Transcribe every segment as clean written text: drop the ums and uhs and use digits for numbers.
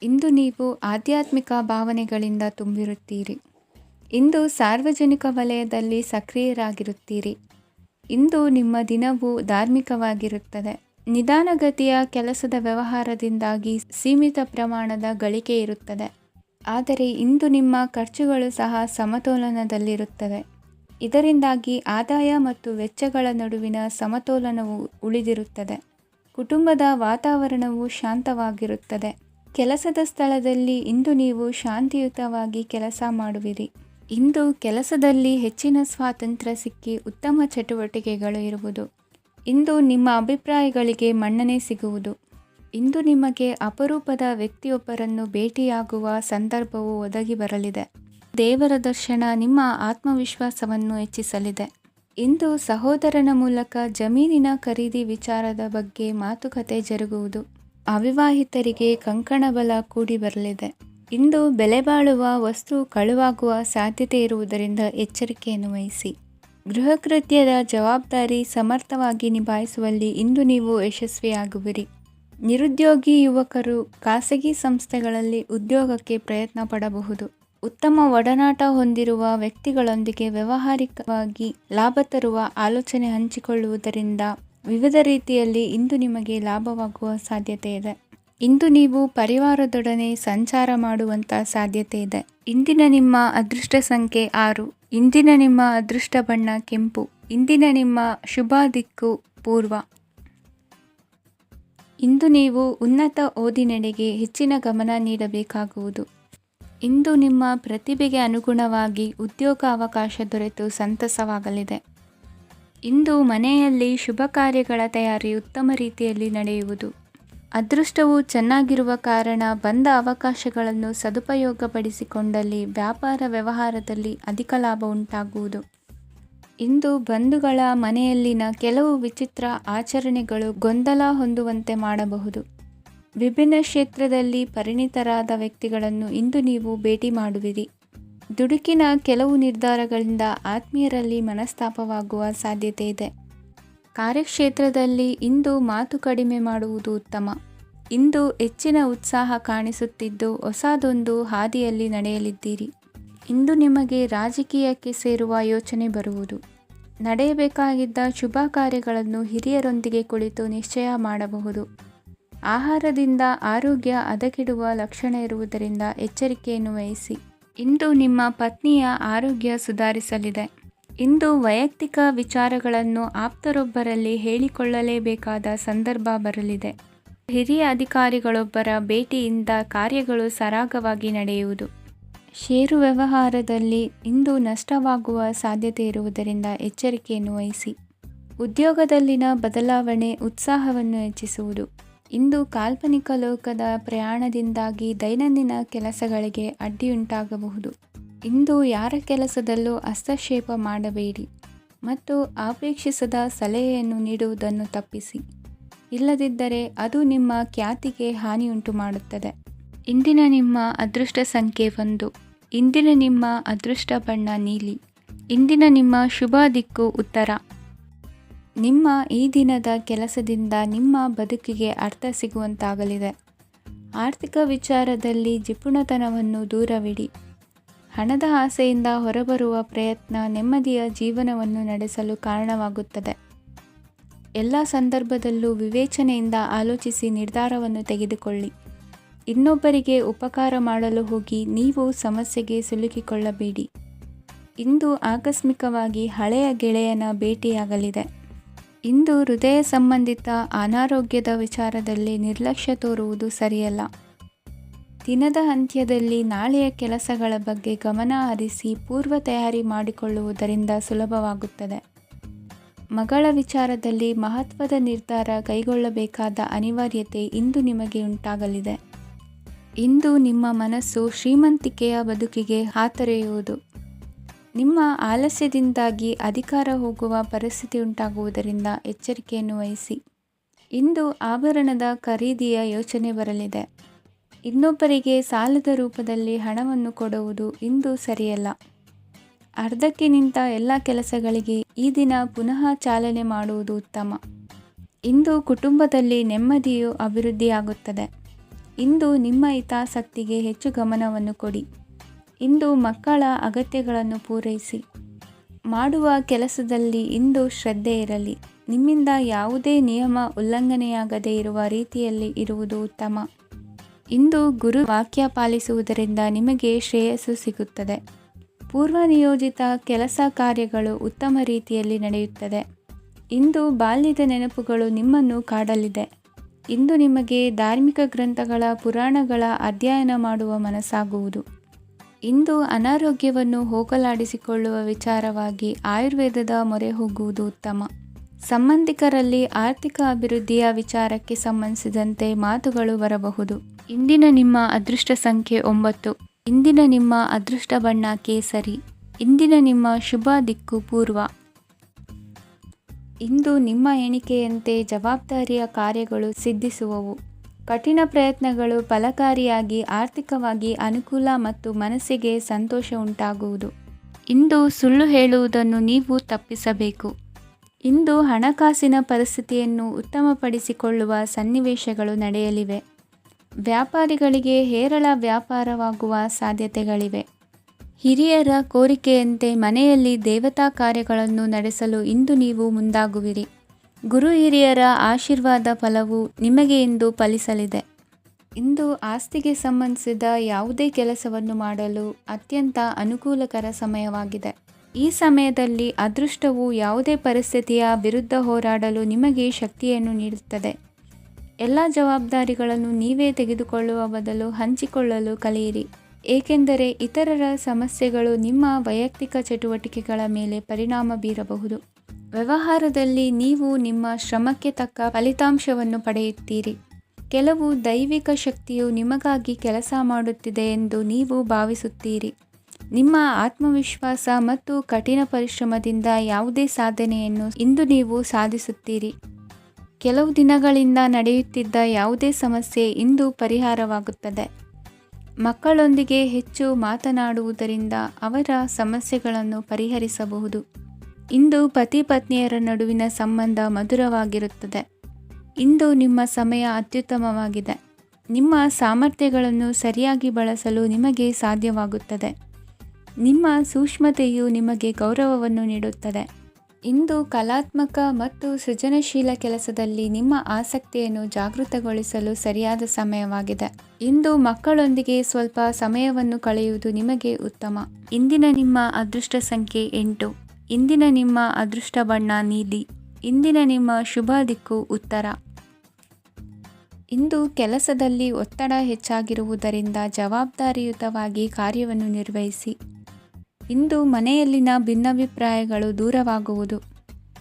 ಇಂದು ನೀವು ಆಧ್ಯಾತ್ಮಿಕ ಭಾವನೆಗಳಿಂದ ತುಂಬಿರುತ್ತೀರಿ. ಇಂದು ಸಾರ್ವಜನಿಕ ವಲಯದಲ್ಲಿ ಸಕ್ರಿಯರಾಗಿರುತ್ತೀರಿ. ಇಂದು ನಿಮ್ಮ ದಿನವು ಧಾರ್ಮಿಕವಾಗಿರುತ್ತದೆ. ನಿಧಾನಗತಿಯ ಕೆಲಸದ ವ್ಯವಹಾರದಿಂದಾಗಿ ಸೀಮಿತ ಪ್ರಮಾಣದ ಗಳಿಕೆ ಇರುತ್ತದೆ. ಆದರೆ ಇಂದು ನಿಮ್ಮ ಖರ್ಚುಗಳು ಸಹ ಸಮತೋಲನದಲ್ಲಿರುತ್ತವೆ. ಇದರಿಂದಾಗಿ ಆದಾಯ ಮತ್ತು ವೆಚ್ಚಗಳ ನಡುವಿನ ಸಮತೋಲನವು ಉಳಿದಿರುತ್ತದೆ. ಕುಟುಂಬದ ವಾತಾವರಣವು ಶಾಂತವಾಗಿರುತ್ತದೆ. ಕೆಲಸದ ಸ್ಥಳದಲ್ಲಿ ಇಂದು ನೀವು ಶಾಂತಿಯುತವಾಗಿ ಕೆಲಸ ಮಾಡುವಿರಿ. ಇಂದು ಕೆಲಸದಲ್ಲಿ ಹೆಚ್ಚಿನ ಸ್ವಾತಂತ್ರ್ಯ ಸಿಕ್ಕಿ ಉತ್ತಮ ಚಟುವಟಿಕೆಗಳು ಇರುವುದು. ಇಂದು ನಿಮ್ಮ ಅಭಿಪ್ರಾಯಗಳಿಗೆ ಮನ್ನಣೆ ಸಿಗುವುದು. ಇಂದು ನಿಮಗೆ ಅಪರೂಪದ ವ್ಯಕ್ತಿಯೊಬ್ಬರನ್ನು ಭೇಟಿಯಾಗುವ ಸಂದರ್ಭವು ಒದಗಿ ಬರಲಿದೆ. ದೇವರ ದರ್ಶನ ನಿಮ್ಮ ಆತ್ಮವಿಶ್ವಾಸವನ್ನು ಹೆಚ್ಚಿಸಲಿದೆ. ಇಂದು ಸಹೋದರನ ಮೂಲಕ ಜಮೀನಿನ ಖರೀದಿ ವಿಚಾರದ ಬಗ್ಗೆ ಮಾತುಕತೆ ಜರುಗುವುದು. ಅವಿವಾಹಿತರಿಗೆ ಕಂಕಣ ಬಲ ಕೂಡಿ ಬರಲಿದೆ. ಇಂದು ಬೆಲೆಬಾಳುವ ವಸ್ತು ಕಳುವಾಗುವ ಸಾಧ್ಯತೆ ಇರುವುದರಿಂದ ಎಚ್ಚರಿಕೆಯನ್ನು ವಹಿಸಿ. ಗೃಹ ಕೃತ್ಯದ ಜವಾಬ್ದಾರಿ ಸಮರ್ಥವಾಗಿ ನಿಭಾಯಿಸುವಲ್ಲಿ ಇಂದು ನೀವು ಯಶಸ್ವಿಯಾಗುವಿರಿ. ನಿರುದ್ಯೋಗಿ ಯುವಕರು ಖಾಸಗಿ ಸಂಸ್ಥೆಗಳಲ್ಲಿ ಉದ್ಯೋಗಕ್ಕೆ ಪ್ರಯತ್ನ ಪಡಬಹುದು. ಉತ್ತಮ ಒಡನಾಟ ಹೊಂದಿರುವ ವ್ಯಕ್ತಿಗಳೊಂದಿಗೆ ವ್ಯಾವಹಾರಿಕವಾಗಿ ಲಾಭ ತರುವ ಆಲೋಚನೆ ಹಂಚಿಕೊಳ್ಳುವುದರಿಂದ ವಿವಿಧ ರೀತಿಯಲ್ಲಿ ಇಂದು ನಿಮಗೆ ಲಾಭವಾಗುವ ಸಾಧ್ಯತೆ ಇದೆ. ಇಂದು ನೀವು ಪರಿವಾರದೊಡನೆ ಸಂಚಾರ ಮಾಡುವಂಥ ಸಾಧ್ಯತೆ ಇದೆ. ಇಂದಿನ ನಿಮ್ಮ ಅದೃಷ್ಟ ಸಂಖ್ಯೆ 6. ಇಂದಿನ ನಿಮ್ಮ ಅದೃಷ್ಟ ಬಣ್ಣ ಕೆಂಪು. ಇಂದಿನ ನಿಮ್ಮ ಶುಭ ದಿಕ್ಕು ಪೂರ್ವ. ಇಂದು ನೀವು ಉನ್ನತ ಓದಿನೆಡೆಗೆ ಹೆಚ್ಚಿನ ಗಮನ ನೀಡಬೇಕಾಗುವುದು. ಇಂದು ನಿಮ್ಮ ಪ್ರತಿಭೆಗೆ ಅನುಗುಣವಾಗಿ ಉದ್ಯೋಗ ಅವಕಾಶ ದೊರೆತು ಸಂತಸವಾಗಲಿದೆ. ಇಂದು ಮನೆಯಲ್ಲಿ ಶುಭ ಕಾರ್ಯಗಳ ತಯಾರಿ ಉತ್ತಮ ರೀತಿಯಲ್ಲಿ ನಡೆಯುವುದು. ಅದೃಷ್ಟವು ಚೆನ್ನಾಗಿರುವ ಕಾರಣ ಬಂದ ಅವಕಾಶಗಳನ್ನು ಸದುಪಯೋಗಪಡಿಸಿಕೊಂಡಲ್ಲಿ ವ್ಯಾಪಾರ ವ್ಯವಹಾರದಲ್ಲಿ ಅಧಿಕ ಲಾಭ ಉಂಟಾಗುವುದು. ಇಂದು ಬಂಧುಗಳ ಮನೆಯಲ್ಲಿನ ಕೆಲವು ವಿಚಿತ್ರ ಆಚರಣೆಗಳು ಗೊಂದಲ ಹೊಂದುವಂತೆ ಮಾಡಬಹುದು. ವಿಭಿನ್ನ ಕ್ಷೇತ್ರದಲ್ಲಿ ಪರಿಣಿತರಾದ ವ್ಯಕ್ತಿಗಳನ್ನು ಇಂದು ನೀವು ಭೇಟಿ ಮಾಡುವಿರಿ. ದುಡುಕಿನ ಕೆಲವು ನಿರ್ಧಾರಗಳಿಂದ ಆತ್ಮೀಯರಲ್ಲಿ ಮನಸ್ತಾಪವಾಗುವ ಸಾಧ್ಯತೆ ಇದೆ. ಕಾರ್ಯಕ್ಷೇತ್ರದಲ್ಲಿ ಇಂದು ಮಾತು ಕಡಿಮೆ ಮಾಡುವುದು ಉತ್ತಮ. ಇಂದು ಹೆಚ್ಚಿನ ಉತ್ಸಾಹ ಕಾಣಿಸುತ್ತಿದ್ದು ಹೊಸದೊಂದು ಹಾದಿಯಲ್ಲಿ ನಡೆಯಲಿದ್ದೀರಿ. ಇಂದು ನಿಮಗೆ ರಾಜಕೀಯಕ್ಕೆ ಸೇರುವ ಯೋಚನೆ ಬರುವುದು. ನಡೆಯಬೇಕಾಗಿದ್ದ ಶುಭ ಕಾರ್ಯಗಳನ್ನು ಹಿರಿಯರೊಂದಿಗೆ ಕುಳಿತು ನಿಶ್ಚಯ ಮಾಡಬಹುದು. ಆಹಾರದಿಂದ ಆರೋಗ್ಯ ಹದಗೆಡುವ ಲಕ್ಷಣ ಇರುವುದರಿಂದ ಎಚ್ಚರಿಕೆಯನ್ನು ವಹಿಸಿ. ಇಂದು ನಿಮ್ಮ ಪತ್ನಿಯ ಆರೋಗ್ಯ ಸುಧಾರಿಸಲಿದೆ. ಇಂದು ವೈಯಕ್ತಿಕ ವಿಚಾರಗಳನ್ನು ಆಪ್ತರೊಬ್ಬರಲ್ಲಿ ಹೇಳಿಕೊಳ್ಳಲೇಬೇಕಾದ ಸಂದರ್ಭ ಬರಲಿದೆ. ಹಿರಿಯ ಅಧಿಕಾರಿಗಳೊಬ್ಬರ ಭೇಟಿಯಿಂದ ಕಾರ್ಯಗಳು ಸರಾಗವಾಗಿ ನಡೆಯುವುದು. ಷೇರು ವ್ಯವಹಾರದಲ್ಲಿ ಇಂದು ನಷ್ಟವಾಗುವ ಸಾಧ್ಯತೆ ಇರುವುದರಿಂದ ಎಚ್ಚರಿಕೆಯನ್ನು ವಹಿಸಿ. ಉದ್ಯೋಗದಲ್ಲಿನ ಬದಲಾವಣೆ ಉತ್ಸಾಹವನ್ನು ಹೆಚ್ಚಿಸುವುದು. ಇಂದು ಕಾಲ್ಪನಿಕ ಲೋಕದ ಪ್ರಯಾಣದಿಂದಾಗಿ ದೈನಂದಿನ ಕೆಲಸಗಳಿಗೆ ಅಡ್ಡಿಯುಂಟಾಗಬಹುದು. ಇಂದು ಯಾರ ಕೆಲಸದಲ್ಲೂ ಹಸ್ತಕ್ಷೇಪ ಮಾಡಬೇಡಿ ಮತ್ತು ಅಪೇಕ್ಷಿಸದ ಸಲಹೆಯನ್ನು ನೀಡುವುದನ್ನು ತಪ್ಪಿಸಿ. ಇಲ್ಲದಿದ್ದರೆ ಅದು ನಿಮ್ಮ ಖ್ಯಾತಿಗೆ ಹಾನಿಯುಂಟು ಮಾಡುತ್ತದೆ. ಇಂದಿನ ನಿಮ್ಮ ಅದೃಷ್ಟ ಸಂಖ್ಯೆ 1. ಇಂದಿನ ನಿಮ್ಮ ಅದೃಷ್ಟ ಬಣ್ಣ ನೀಲಿ. ಇಂದಿನ ನಿಮ್ಮ ಶುಭ ದಿಕ್ಕು ಉತ್ತರ. ನಿಮ್ಮ ಈ ದಿನದ ಕೆಲಸದಿಂದ ನಿಮ್ಮ ಬದುಕಿಗೆ ಅರ್ಥ ಸಿಗುವಂತಾಗಲಿದೆ. ಆರ್ಥಿಕ ವಿಚಾರದಲ್ಲಿ ಜಿಪುಣತನವನ್ನು ದೂರವಿಡಿ. ಹಣದ ಆಸೆಯಿಂದ ಹೊರಬರುವ ಪ್ರಯತ್ನ ನೆಮ್ಮದಿಯ ಜೀವನವನ್ನು ನಡೆಸಲು ಕಾರಣವಾಗುತ್ತದೆ. ಎಲ್ಲ ಸಂದರ್ಭದಲ್ಲೂ ವಿವೇಚನೆಯಿಂದ ಆಲೋಚಿಸಿ ನಿರ್ಧಾರವನ್ನು ತೆಗೆದುಕೊಳ್ಳಿ. ಇನ್ನೊಬ್ಬರಿಗೆ ಉಪಕಾರ ಮಾಡಲು ಹೋಗಿ ನೀವು ಸಮಸ್ಯೆಗೆ ಸಿಲುಕಿಕೊಳ್ಳಬೇಡಿ. ಇಂದು ಆಕಸ್ಮಿಕವಾಗಿ ಹಳೆಯ ಗೆಳೆಯನ ಭೇಟಿಯಾಗಲಿದೆ. ಇಂದು ಹೃದಯ ಸಂಬಂಧಿತ ಅನಾರೋಗ್ಯದ ವಿಚಾರದಲ್ಲಿ ನಿರ್ಲಕ್ಷ್ಯ ತೋರುವುದು ಸರಿಯಲ್ಲ. ದಿನದ ಅಂತ್ಯದಲ್ಲಿ ನಾಳೆಯ ಕೆಲಸಗಳ ಬಗ್ಗೆ ಗಮನ ಹರಿಸಿ ಪೂರ್ವ ತಯಾರಿ ಮಾಡಿಕೊಳ್ಳುವುದರಿಂದ ಸುಲಭವಾಗುತ್ತದೆ. ಮಗಳ ವಿಚಾರದಲ್ಲಿ ಮಹತ್ವದ ನಿರ್ಧಾರ ಕೈಗೊಳ್ಳಬೇಕಾದ ಅನಿವಾರ್ಯತೆ ಇಂದು ನಿಮಗೆ ಉಂಟಾಗಲಿದೆ. ಇಂದು ನಿಮ್ಮ ಮನಸ್ಸು ಶ್ರೀಮಂತಿಕೆಯ ಬದುಕಿಗೆ ಹಾತೊರೆಯುವುದು. ನಿಮ್ಮ ಆಲಸ್ಯದಿಂದಾಗಿ ಅಧಿಕಾರ ಹೋಗುವ ಪರಿಸ್ಥಿತಿ ಉಂಟಾಗುವುದರಿಂದ ಎಚ್ಚರಿಕೆಯನ್ನು ವಹಿಸಿ. ಇಂದು ಆಭರಣದ ಖರೀದಿಯ ಯೋಚನೆ ಬರಲಿದೆ. ಇನ್ನೊಬ್ಬರಿಗೆ ಸಾಲದ ರೂಪದಲ್ಲಿ ಹಣವನ್ನು ಕೊಡುವುದು ಇಂದು ಸರಿಯಲ್ಲ. ಅರ್ಧಕ್ಕೆ ನಿಂತ ಎಲ್ಲ ಕೆಲಸಗಳಿಗೆ ಈ ದಿನ ಪುನಃ ಚಾಲನೆ ಮಾಡುವುದು ಉತ್ತಮ. ಇಂದು ಕುಟುಂಬದಲ್ಲಿ ನೆಮ್ಮದಿಯು ಅಭಿವೃದ್ಧಿಯಾಗುತ್ತದೆ. ಇಂದು ನಿಮ್ಮ ಹಿತಾಸಕ್ತಿಗೆ ಹೆಚ್ಚು ಗಮನವನ್ನು ಕೊಡಿ. ಇಂದು ಮಕ್ಕಳ ಅಗತ್ಯಗಳನ್ನು ಪೂರೈಸಿ. ಮಾಡುವ ಕೆಲಸದಲ್ಲಿ ಇಂದು ಶ್ರದ್ಧೆ ಇರಲಿ. ನಿಮ್ಮಿಂದ ಯಾವುದೇ ನಿಯಮ ಉಲ್ಲಂಘನೆಯಾಗದೇ ಇರುವ ರೀತಿಯಲ್ಲಿ ಇರುವುದು ಉತ್ತಮ. ಇಂದು ಗುರು ವಾಕ್ಯ ಪಾಲಿಸುವುದರಿಂದ ನಿಮಗೆ ಶ್ರೇಯಸ್ಸು ಸಿಗುತ್ತದೆ. ಪೂರ್ವನಿಯೋಜಿತ ಕೆಲಸ ಕಾರ್ಯಗಳು ಉತ್ತಮ ರೀತಿಯಲ್ಲಿ ನಡೆಯುತ್ತದೆ. ಇಂದು ಬಾಲ್ಯದ ನೆನಪುಗಳು ನಿಮ್ಮನ್ನು ಕಾಡಲಿದೆ. ಇಂದು ನಿಮಗೆ ಧಾರ್ಮಿಕ ಗ್ರಂಥಗಳ ಪುರಾಣಗಳ ಅಧ್ಯಯನ ಮಾಡುವ ಮನಸ್ಸಾಗುವುದು. ಇಂದು ಅನಾರೋಗ್ಯವನ್ನು ಹೋಗಲಾಡಿಸಿಕೊಳ್ಳುವ ವಿಚಾರವಾಗಿ ಆಯುರ್ವೇದದ ಮೊರೆ ಹೋಗುವುದು ಉತ್ತಮ. ಸಂಬಂಧಿಕರಲ್ಲಿ ಆರ್ಥಿಕ ಅಭಿವೃದ್ಧಿಯ ವಿಚಾರಕ್ಕೆ ಸಂಬಂಧಿಸಿದಂತೆ ಮಾತುಗಳು ಬರಬಹುದು. ಇಂದಿನ ನಿಮ್ಮ ಅದೃಷ್ಟ ಸಂಖ್ಯೆ 9. ಇಂದಿನ ನಿಮ್ಮ ಅದೃಷ್ಟ ಬಣ್ಣ ಕೇಸರಿ. ಇಂದಿನ ನಿಮ್ಮ ಶುಭ ದಿಕ್ಕು ಪೂರ್ವ. ಇಂದು ನಿಮ್ಮ ಎಣಿಕೆಯಂತೆ ಜವಾಬ್ದಾರಿಯ ಕಾರ್ಯಗಳು ಸಿದ್ಧಿಸುವವು. ಕಠಿಣ ಪ್ರಯತ್ನಗಳು ಫಲಕಾರಿಯಾಗಿ ಆರ್ಥಿಕವಾಗಿ ಅನುಕೂಲ ಮತ್ತು ಮನಸ್ಸಿಗೆ ಸಂತೋಷ ಉಂಟಾಗುವುದು. ಇಂದು ಸುಳ್ಳು ಹೇಳುವುದನ್ನು ನೀವು ತಪ್ಪಿಸಬೇಕು. ಇಂದು ಹಣಕಾಸಿನ ಪರಿಸ್ಥಿತಿಯನ್ನು ಉತ್ತಮಪಡಿಸಿಕೊಳ್ಳುವ ಸನ್ನಿವೇಶಗಳು ನಡೆಯಲಿವೆ. ವ್ಯಾಪಾರಿಗಳಿಗೆ ಹೇರಳ ವ್ಯಾಪಾರವಾಗುವ ಸಾಧ್ಯತೆಗಳಿವೆ. ಹಿರಿಯರ ಕೋರಿಕೆಯಂತೆ ಮನೆಯಲ್ಲಿ ದೇವತಾ ಕಾರ್ಯಗಳನ್ನು ನಡೆಸಲು ಇಂದು ನೀವು ಮುಂದಾಗುವಿರಿ. ಗುರು ಹಿರಿಯರ ಆಶೀರ್ವಾದ ಫಲವು ನಿಮಗೆ ಇಂದು ಫಲಿಸಲಿದೆ. ಇಂದು ಆಸ್ತಿಗೆ ಸಂಬಂಧಿಸಿದ ಯಾವುದೇ ಕೆಲಸವನ್ನು ಮಾಡಲು ಅತ್ಯಂತ ಅನುಕೂಲಕರ ಸಮಯವಾಗಿದೆ. ಈ ಸಮಯದಲ್ಲಿ ಅದೃಷ್ಟವು ಯಾವುದೇ ಪರಿಸ್ಥಿತಿಯ ವಿರುದ್ಧ ಹೋರಾಡಲು ನಿಮಗೆ ಶಕ್ತಿಯನ್ನು ನೀಡುತ್ತದೆ. ಎಲ್ಲ ಜವಾಬ್ದಾರಿಗಳನ್ನು ನೀವೇ ತೆಗೆದುಕೊಳ್ಳುವ ಬದಲು ಹಂಚಿಕೊಳ್ಳಲು ಕಲಿಯಿರಿ. ಏಕೆಂದರೆ ಇತರರ ಸಮಸ್ಯೆಗಳು ನಿಮ್ಮ ವೈಯಕ್ತಿಕ ಚಟುವಟಿಕೆಗಳ ಮೇಲೆ ಪರಿಣಾಮ ಬೀರಬಹುದು. ವ್ಯವಹಾರದಲ್ಲಿ ನೀವು ನಿಮ್ಮ ಶ್ರಮಕ್ಕೆ ತಕ್ಕ ಫಲಿತಾಂಶವನ್ನು ಪಡೆಯುತ್ತೀರಿ. ಕೆಲವು ದೈವಿಕ ಶಕ್ತಿಯು ನಿಮಗಾಗಿ ಕೆಲಸ ಮಾಡುತ್ತಿದೆ ಎಂದು ನೀವು ಭಾವಿಸುತ್ತೀರಿ. ನಿಮ್ಮ ಆತ್ಮವಿಶ್ವಾಸ ಮತ್ತು ಕಠಿಣ ಪರಿಶ್ರಮದಿಂದ ಯಾವುದೇ ಸಾಧನೆಯನ್ನು ಇಂದು ನೀವು ಸಾಧಿಸುತ್ತೀರಿ. ಕೆಲವು ದಿನಗಳಿಂದ ನಡೆಯುತ್ತಿದ್ದ ಯಾವುದೇ ಸಮಸ್ಯೆ ಇಂದು ಪರಿಹಾರವಾಗುತ್ತದೆ. ಮಕ್ಕಳೊಂದಿಗೆ ಹೆಚ್ಚು ಮಾತನಾಡುವುದರಿಂದ ಅವರ ಸಮಸ್ಯೆಗಳನ್ನು ಪರಿಹರಿಸಬಹುದು. ಇಂದು ಪತಿ ಪತ್ನಿಯರ ನಡುವಿನ ಸಂಬಂಧ ಮಧುರವಾಗಿರುತ್ತದೆ. ಇಂದು ನಿಮ್ಮ ಸಮಯ ಅತ್ಯುತ್ತಮವಾಗಿದೆ. ನಿಮ್ಮ ಸಾಮರ್ಥ್ಯಗಳನ್ನು ಸರಿಯಾಗಿ ಬಳಸಲು ನಿಮಗೆ ಸಾಧ್ಯವಾಗುತ್ತದೆ. ನಿಮ್ಮ ಸೂಕ್ಷ್ಮತೆಯು ನಿಮಗೆ ಗೌರವವನ್ನು ನೀಡುತ್ತದೆ. ಇಂದು ಕಲಾತ್ಮಕ ಮತ್ತು ಸೃಜನಶೀಲ ಕೆಲಸದಲ್ಲಿ ನಿಮ್ಮ ಆಸಕ್ತಿಯನ್ನು ಜಾಗೃತಗೊಳಿಸಲು ಸರಿಯಾದ ಸಮಯವಾಗಿದೆ. ಇಂದು ಮಕ್ಕಳೊಂದಿಗೆ ಸ್ವಲ್ಪ ಸಮಯವನ್ನು ಕಳೆಯುವುದು ನಿಮಗೆ ಉತ್ತಮ. ಇಂದಿನ ನಿಮ್ಮ ಅದೃಷ್ಟ ಸಂಖ್ಯೆ 8. ಇಂದಿನ ನಿಮ್ಮ ಅದೃಷ್ಟ ಬಣ್ಣ ನೀಲಿ. ಇಂದಿನ ನಿಮ್ಮ ಶುಭ ದಿಕ್ಕು ಉತ್ತರ. ಇಂದು ಕೆಲಸದಲ್ಲಿ ಒತ್ತಡ ಹೆಚ್ಚಾಗಿರುವುದರಿಂದ ಜವಾಬ್ದಾರಿಯುತವಾಗಿ ಕಾರ್ಯವನ್ನು ನಿರ್ವಹಿಸಿ. ಇಂದು ಮನೆಯಲ್ಲಿನ ಭಿನ್ನಾಭಿಪ್ರಾಯಗಳು ದೂರವಾಗುವುದು.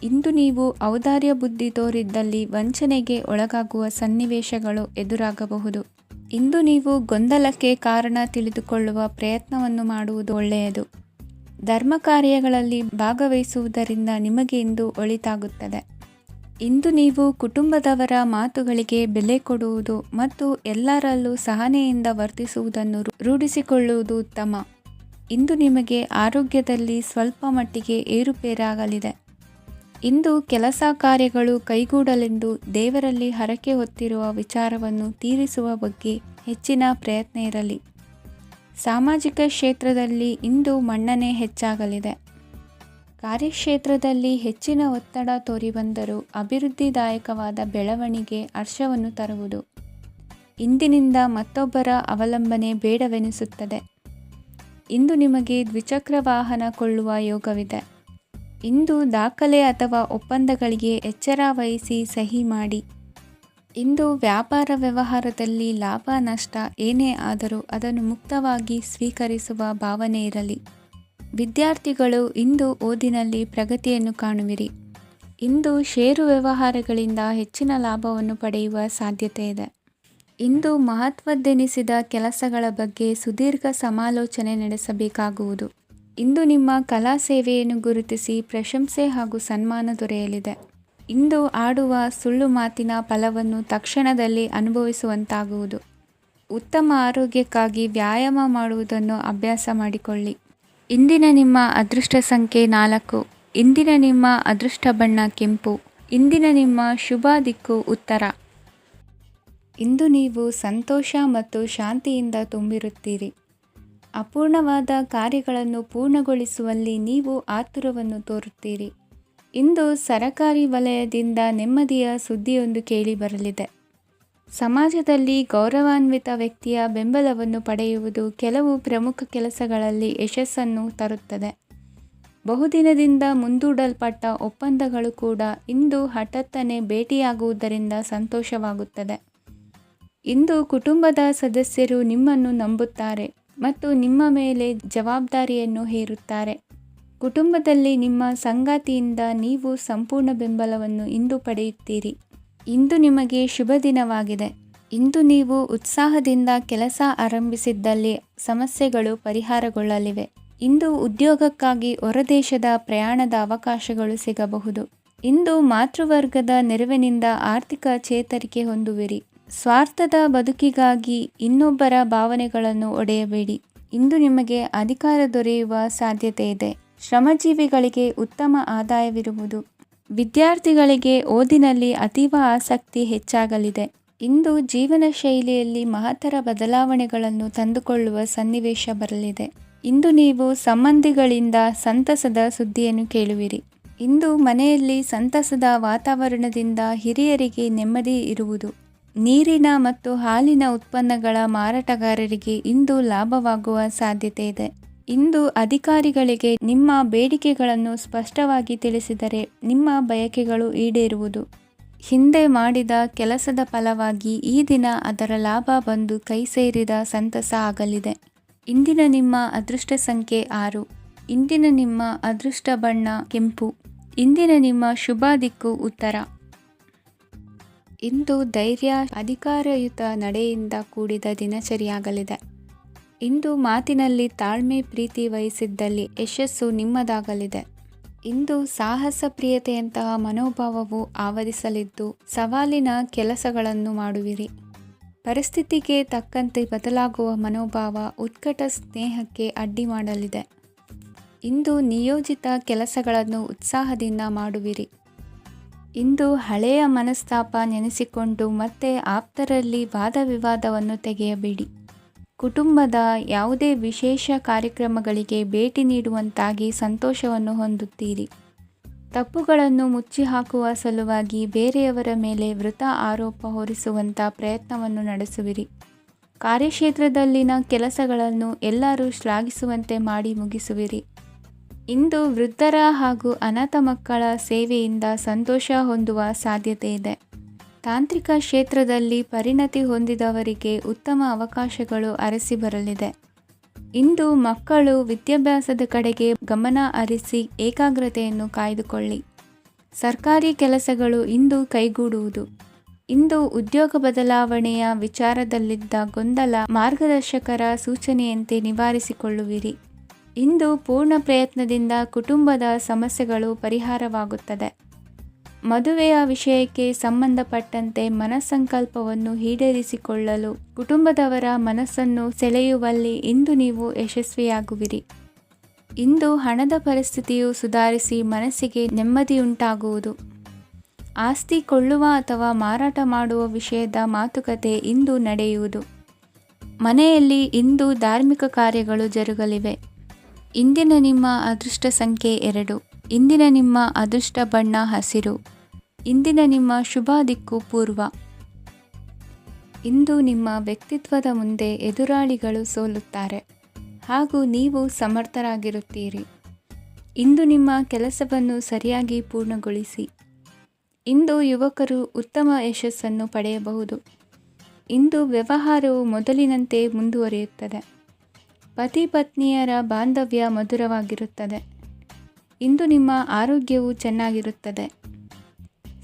ಇಂದು ನೀವು ಔದಾರ್ಯ ಬುದ್ಧಿ ತೋರಿದ್ದಲ್ಲಿ ವಂಚನೆಗೆ ಒಳಗಾಗುವ ಸನ್ನಿವೇಶಗಳು ಎದುರಾಗಬಹುದು. ಇಂದು ನೀವು ಗೊಂದಲಕ್ಕೆ ಕಾರಣ ತಿಳಿದುಕೊಳ್ಳುವ ಪ್ರಯತ್ನವನ್ನು ಮಾಡುವುದು ಒಳ್ಳೆಯದು. ಧರ್ಮ ಕಾರ್ಯಗಳಲ್ಲಿ ಭಾಗವಹಿಸುವುದರಿಂದ ನಿಮಗೆ ಇಂದು ಒಳಿತಾಗುತ್ತದೆ. ಇಂದು ನೀವು ಕುಟುಂಬದವರ ಮಾತುಗಳಿಗೆ ಬೆಲೆ ಕೊಡುವುದು ಮತ್ತು ಎಲ್ಲರಲ್ಲೂ ಸಹನೆಯಿಂದ ವರ್ತಿಸುವುದನ್ನು ರೂಢಿಸಿಕೊಳ್ಳುವುದು ಉತ್ತಮ. ಇಂದು ನಿಮಗೆ ಆರೋಗ್ಯದಲ್ಲಿ ಸ್ವಲ್ಪ ಮಟ್ಟಿಗೆ ಏರುಪೇರಾಗಲಿದೆ. ಇಂದು ಕೆಲಸ ಕಾರ್ಯಗಳು ಕೈಗೂಡಲೆಂದು ದೇವರಲ್ಲಿ ಹರಕೆ ಹೊತ್ತಿರುವ ವಿಚಾರವನ್ನು ತೀರಿಸುವ ಬಗ್ಗೆ ಹೆಚ್ಚಿನ ಪ್ರಯತ್ನ ಇರಲಿ. ಸಾಮಾಜಿಕ ಕ್ಷೇತ್ರದಲ್ಲಿ ಇಂದು ಮನ್ನಣೆ ಹೆಚ್ಚಾಗಲಿದೆ. ಕಾರ್ಯಕ್ಷೇತ್ರದಲ್ಲಿ ಹೆಚ್ಚಿನ ಒತ್ತಡ ತೋರಿಬಂದರೂ ಅಭಿವೃದ್ಧಿದಾಯಕವಾದ ಬೆಳವಣಿಗೆ ಹರ್ಷವನ್ನು ತರುವುದು. ಇಂದಿನಿಂದ ಮತ್ತೊಬ್ಬರ ಅವಲಂಬನೆ ಬೇಡವೆನಿಸುತ್ತದೆ. ಇಂದು ನಿಮಗೆ ದ್ವಿಚಕ್ರ ವಾಹನ ಕೊಳ್ಳುವ ಯೋಗವಿದೆ. ಇಂದು ದಾಖಲೆ ಅಥವಾ ಒಪ್ಪಂದಗಳಿಗೆ ಎಚ್ಚರ ವಹಿಸಿ ಸಹಿ ಮಾಡಿ. ಇಂದು ವ್ಯಾಪಾರ ವ್ಯವಹಾರದಲ್ಲಿ ಲಾಭ ನಷ್ಟ ಏನೇ ಆದರೂ ಅದನ್ನು ಮುಕ್ತವಾಗಿ ಸ್ವೀಕರಿಸುವ ಭಾವನೆ ಇರಲಿ. ವಿದ್ಯಾರ್ಥಿಗಳು ಇಂದು ಓದಿನಲ್ಲಿ ಪ್ರಗತಿಯನ್ನು ಕಾಣುವಿರಿ. ಇಂದು ಷೇರು ವ್ಯವಹಾರಗಳಿಂದ ಹೆಚ್ಚಿನ ಲಾಭವನ್ನು ಪಡೆಯುವ ಸಾಧ್ಯತೆ ಇದೆ. ಇಂದು ಮಹತ್ವದ್ದೆನಿಸಿದ ಕೆಲಸಗಳ ಬಗ್ಗೆ ಸುದೀರ್ಘ ಸಮಾಲೋಚನೆ ನಡೆಸಬೇಕಾಗುವುದು. ಇಂದು ನಿಮ್ಮ ಕಲಾ ಸೇವೆಯನ್ನು ಗುರುತಿಸಿ ಪ್ರಶಂಸೆ ಹಾಗೂ ಸನ್ಮಾನ ದೊರೆಯಲಿದೆ. ಇಂದು ಆಡುವ ಸುಳ್ಳು ಮಾತಿನ ಫಲವನ್ನು ತಕ್ಷಣದಲ್ಲಿ ಅನುಭವಿಸುವಂತಾಗುವುದು. ಉತ್ತಮ ಆರೋಗ್ಯಕ್ಕಾಗಿ ವ್ಯಾಯಾಮ ಮಾಡುವುದನ್ನು ಅಭ್ಯಾಸ ಮಾಡಿಕೊಳ್ಳಿ. ಇಂದಿನ ನಿಮ್ಮ ಅದೃಷ್ಟ ಸಂಖ್ಯೆ 4. ಇಂದಿನ ನಿಮ್ಮ ಅದೃಷ್ಟ ಬಣ್ಣ ಕೆಂಪು. ಇಂದಿನ ನಿಮ್ಮ ಶುಭ ದಿಕ್ಕು ಉತ್ತರ. ಇಂದು ನೀವು ಸಂತೋಷ ಮತ್ತು ಶಾಂತಿಯಿಂದ ತುಂಬಿರುತ್ತೀರಿ. ಅಪೂರ್ಣವಾದ ಕಾರ್ಯಗಳನ್ನು ಪೂರ್ಣಗೊಳಿಸುವಲ್ಲಿ ನೀವು ಆತುರವನ್ನು ತೋರುತ್ತೀರಿ. ಇಂದು ಸರಕಾರಿ ವಲಯದಿಂದ ನೆಮ್ಮದಿಯ ಸುದ್ದಿಯೊಂದು ಕೇಳಿಬರಲಿದೆ. ಸಮಾಜದಲ್ಲಿ ಗೌರವಾನ್ವಿತ ವ್ಯಕ್ತಿಯ ಬೆಂಬಲವನ್ನು ಪಡೆಯುವುದು ಕೆಲವು ಪ್ರಮುಖ ಕೆಲಸಗಳಲ್ಲಿ ಯಶಸ್ಸನ್ನು ತರುತ್ತದೆ. ಬಹುದಿನದಿಂದ ಮುಂದೂಡಲ್ಪಟ್ಟ ಒಪ್ಪಂದಗಳು ಕೂಡ ಇಂದು ಹಠಾತ್ತನೆ ಭೇಟಿಯಾಗುವುದರಿಂದ ಸಂತೋಷವಾಗುತ್ತದೆ. ಇಂದು ಕುಟುಂಬದ ಸದಸ್ಯರು ನಿಮ್ಮನ್ನು ನಂಬುತ್ತಾರೆ ಮತ್ತು ನಿಮ್ಮ ಮೇಲೆ ಜವಾಬ್ದಾರಿಯನ್ನು ಹೇರುತ್ತಾರೆ. ಕುಟುಂಬದಲ್ಲಿ ನಿಮ್ಮ ಸಂಗಾತಿಯಿಂದ ನೀವು ಸಂಪೂರ್ಣ ಬೆಂಬಲವನ್ನು ಇಂದು ಪಡೆಯುತ್ತೀರಿ. ಇಂದು ನಿಮಗೆ ಶುಭ ದಿನವಾಗಿದೆ. ಇಂದು ನೀವು ಉತ್ಸಾಹದಿಂದ ಕೆಲಸ ಆರಂಭಿಸಿದ್ದಲ್ಲಿ ಸಮಸ್ಯೆಗಳು ಪರಿಹಾರಗೊಳ್ಳಲಿವೆ. ಇಂದು ಉದ್ಯೋಗಕ್ಕಾಗಿ ಹೊರದೇಶದ ಪ್ರಯಾಣದ ಅವಕಾಶಗಳು ಸಿಗಬಹುದು. ಇಂದು ಮಾತೃವರ್ಗದ ನೆರವಿನಿಂದ ಆರ್ಥಿಕ ಚೇತರಿಕೆ ಹೊಂದುವಿರಿ. ಸ್ವಾರ್ಥದ ಬದುಕಿಗಾಗಿ ಇನ್ನೊಬ್ಬರ ಭಾವನೆಗಳನ್ನು ಒಡೆಯಬೇಡಿ. ಇಂದು ನಿಮಗೆ ಅಧಿಕಾರ ದೊರೆಯುವ ಸಾಧ್ಯತೆ ಇದೆ. ಶ್ರಮಜೀವಿಗಳಿಗೆ ಉತ್ತಮ ಆದಾಯವಿರುವುದು. ವಿದ್ಯಾರ್ಥಿಗಳಿಗೆ ಓದಿನಲ್ಲಿ ಅತೀವ ಆಸಕ್ತಿ ಹೆಚ್ಚಾಗಲಿದೆ. ಇಂದು ಜೀವನ ಶೈಲಿಯಲ್ಲಿ ಮಹತ್ತರ ಬದಲಾವಣೆಗಳನ್ನು ತಂದುಕೊಳ್ಳುವ ಸನ್ನಿವೇಶ ಬರಲಿದೆ. ಇಂದು ನೀವು ಸಂಬಂಧಿಗಳಿಂದ ಸಂತಸದ ಸುದ್ದಿಯನ್ನು ಕೇಳುವಿರಿ. ಇಂದು ಮನೆಯಲ್ಲಿ ಸಂತಸದ ವಾತಾವರಣದಿಂದ ಹಿರಿಯರಿಗೆ ನೆಮ್ಮದಿ ಇರುವುದು. ನೀರಿನ ಮತ್ತು ಹಾಲಿನ ಉತ್ಪನ್ನಗಳ ಮಾರಾಟಗಾರರಿಗೆ ಇಂದು ಲಾಭವಾಗುವ ಸಾಧ್ಯತೆ ಇದೆ. ಇಂದು ಅಧಿಕಾರಿಗಳಿಗೆ ನಿಮ್ಮ ಬೇಡಿಕೆಗಳನ್ನು ಸ್ಪಷ್ಟವಾಗಿ ತಿಳಿಸಿದರೆ ನಿಮ್ಮ ಬಯಕೆಗಳು ಈಡೇರುವುದು. ಹಿಂದೆ ಮಾಡಿದ ಕೆಲಸದ ಫಲವಾಗಿ ಈ ದಿನ ಅದರ ಲಾಭ ಬಂದು ಕೈ ಸೇರಿದ ಸಂತಸ ಆಗಲಿದೆ. ಇಂದಿನ ನಿಮ್ಮ ಅದೃಷ್ಟ ಸಂಖ್ಯೆ 6. ಇಂದಿನ ನಿಮ್ಮ ಅದೃಷ್ಟ ಬಣ್ಣ ಕೆಂಪು. ಇಂದಿನ ನಿಮ್ಮ ಶುಭ ದಿಕ್ಕು ಉತ್ತರ. ಇಂದು ಧೈರ್ಯ, ಅಧಿಕಾರಯುತ ನಡೆಯಿಂದ ಕೂಡಿದ ದಿನಚರಿಯಾಗಲಿದೆ. ಇಂದು ಮಾತಿನಲ್ಲಿ ತಾಳ್ಮೆ, ಪ್ರೀತಿ ವಹಿಸಿದ್ದಲ್ಲಿ ಯಶಸ್ಸು ನಿಮ್ಮದಾಗಲಿದೆ. ಇಂದು ಸಾಹಸ ಪ್ರಿಯತೆಯಂತಹ ಮನೋಭಾವವು ಆವರಿಸಲಿದ್ದು ಸವಾಲಿನ ಕೆಲಸಗಳನ್ನು ಮಾಡುವಿರಿ. ಪರಿಸ್ಥಿತಿಗೆ ತಕ್ಕಂತೆ ಬದಲಾಗುವ ಮನೋಭಾವ ಉತ್ಕಟ ಸ್ನೇಹಕ್ಕೆ ಅಡ್ಡಿ ಮಾಡಲಿದೆ. ಇಂದು ನಿಯೋಜಿತ ಕೆಲಸಗಳನ್ನು ಉತ್ಸಾಹದಿಂದ ಮಾಡುವಿರಿ. ಇಂದು ಹಳೆಯ ಮನಸ್ತಾಪ ನೆನೆಸಿಕೊಂಡು ಮತ್ತೆ ಆಪ್ತರಲ್ಲಿ ವಾದ ವಿವಾದವನ್ನು ತೆಗೆಯಬೇಡಿ. ಕುಟುಂಬದ ಯಾವುದೇ ವಿಶೇಷ ಕಾರ್ಯಕ್ರಮಗಳಿಗೆ ಭೇಟಿ ನೀಡುವಂತಾಗಿ ಸಂತೋಷವನ್ನು ಹೊಂದುತ್ತೀರಿ. ತಪ್ಪುಗಳನ್ನು ಮುಚ್ಚಿಹಾಕುವ ಸಲುವಾಗಿ ಬೇರೆಯವರ ಮೇಲೆ ವೃಥ ಆರೋಪ ಹೊರಿಸುವಂಥ ಪ್ರಯತ್ನವನ್ನು ನಡೆಸುವಿರಿ. ಕಾರ್ಯಕ್ಷೇತ್ರದಲ್ಲಿನ ಕೆಲಸಗಳನ್ನು ಎಲ್ಲರೂ ಶ್ಲಾಘಿಸುವಂತೆ ಮಾಡಿ ಮುಗಿಸುವಿರಿ. ಇಂದು ವೃದ್ಧರ ಹಾಗೂ ಅನಾಥ ಮಕ್ಕಳ ಸೇವೆಯಿಂದ ಸಂತೋಷ ಹೊಂದುವ ಸಾಧ್ಯತೆ ಇದೆ. ತಾಂತ್ರಿಕ ಕ್ಷೇತ್ರದಲ್ಲಿ ಪರಿಣತಿ ಹೊಂದಿದವರಿಗೆ ಉತ್ತಮ ಅವಕಾಶಗಳು ಅರಸಿ ಬರಲಿದೆ. ಇಂದು ಮಕ್ಕಳು ವಿದ್ಯಾಭ್ಯಾಸದ ಕಡೆಗೆ ಗಮನ ಹರಿಸಿ ಏಕಾಗ್ರತೆಯನ್ನು ಕಾಯ್ದುಕೊಳ್ಳಿ. ಸರ್ಕಾರಿ ಕೆಲಸಗಳು ಇಂದು ಕೈಗೂಡುವುದು. ಇಂದು ಉದ್ಯೋಗ ಬದಲಾವಣೆಯ ವಿಚಾರದಲ್ಲಿದ್ದ ಗೊಂದಲ ಮಾರ್ಗದರ್ಶಕರ ಸೂಚನೆಯಂತೆ ನಿವಾರಿಸಿಕೊಳ್ಳುವಿರಿ. ಇಂದು ಪೂರ್ಣ ಪ್ರಯತ್ನದಿಂದ ಕುಟುಂಬದ ಸಮಸ್ಯೆಗಳು ಪರಿಹಾರವಾಗುತ್ತದೆ. ಮದುವೆಯ ವಿಷಯಕ್ಕೆ ಸಂಬಂಧಪಟ್ಟಂತೆ ಮನಸ್ಸಂಕಲ್ಪವನ್ನು ಈಡೇರಿಸಿಕೊಳ್ಳಲು ಕುಟುಂಬದವರ ಮನಸ್ಸನ್ನು ಸೆಳೆಯುವಲ್ಲಿ ಇಂದು ನೀವು ಯಶಸ್ವಿಯಾಗುವಿರಿ. ಇಂದು ಹಣದ ಪರಿಸ್ಥಿತಿಯು ಸುಧಾರಿಸಿ ಮನಸ್ಸಿಗೆ ನೆಮ್ಮದಿಯುಂಟಾಗುವುದು. ಆಸ್ತಿ ಕೊಳ್ಳುವ ಅಥವಾ ಮಾರಾಟ ಮಾಡುವ ವಿಷಯದ ಮಾತುಕತೆ ಇಂದು ನಡೆಯುವುದು. ಮನೆಯಲ್ಲಿ ಇಂದು ಧಾರ್ಮಿಕ ಕಾರ್ಯಗಳು ಜರುಗಲಿವೆ. ಇಂದಿನ ನಿಮ್ಮ ಅದೃಷ್ಟ ಸಂಖ್ಯೆ 2. ಇಂದಿನ ನಿಮ್ಮ ಅದೃಷ್ಟ ಬಣ್ಣ ಹಸಿರು. ಇಂದಿನ ನಿಮ್ಮ ಶುಭ ದಿಕ್ಕು ಪೂರ್ವ. ಇಂದು ನಿಮ್ಮ ವ್ಯಕ್ತಿತ್ವದ ಮುಂದೆ ಎದುರಾಳಿಗಳು ಸೋಲುತ್ತಾರೆ ಹಾಗೂ ನೀವು ಸಮರ್ಥರಾಗಿರುತ್ತೀರಿ. ಇಂದು ನಿಮ್ಮ ಕೆಲಸವನ್ನು ಸರಿಯಾಗಿ ಪೂರ್ಣಗೊಳಿಸಿ. ಇಂದು ಯುವಕರು ಉತ್ತಮ ಯಶಸ್ಸನ್ನು ಪಡೆಯಬಹುದು. ಇಂದು ವ್ಯವಹಾರವು ಮೊದಲಿನಂತೆ ಮುಂದುವರಿಯುತ್ತದೆ. ಪತಿ ಪತ್ನಿಯರ ಬಾಂಧವ್ಯ ಮಧುರವಾಗಿರುತ್ತದೆ. ಇಂದು ನಿಮ್ಮ ಆರೋಗ್ಯವು ಚೆನ್ನಾಗಿರುತ್ತದೆ.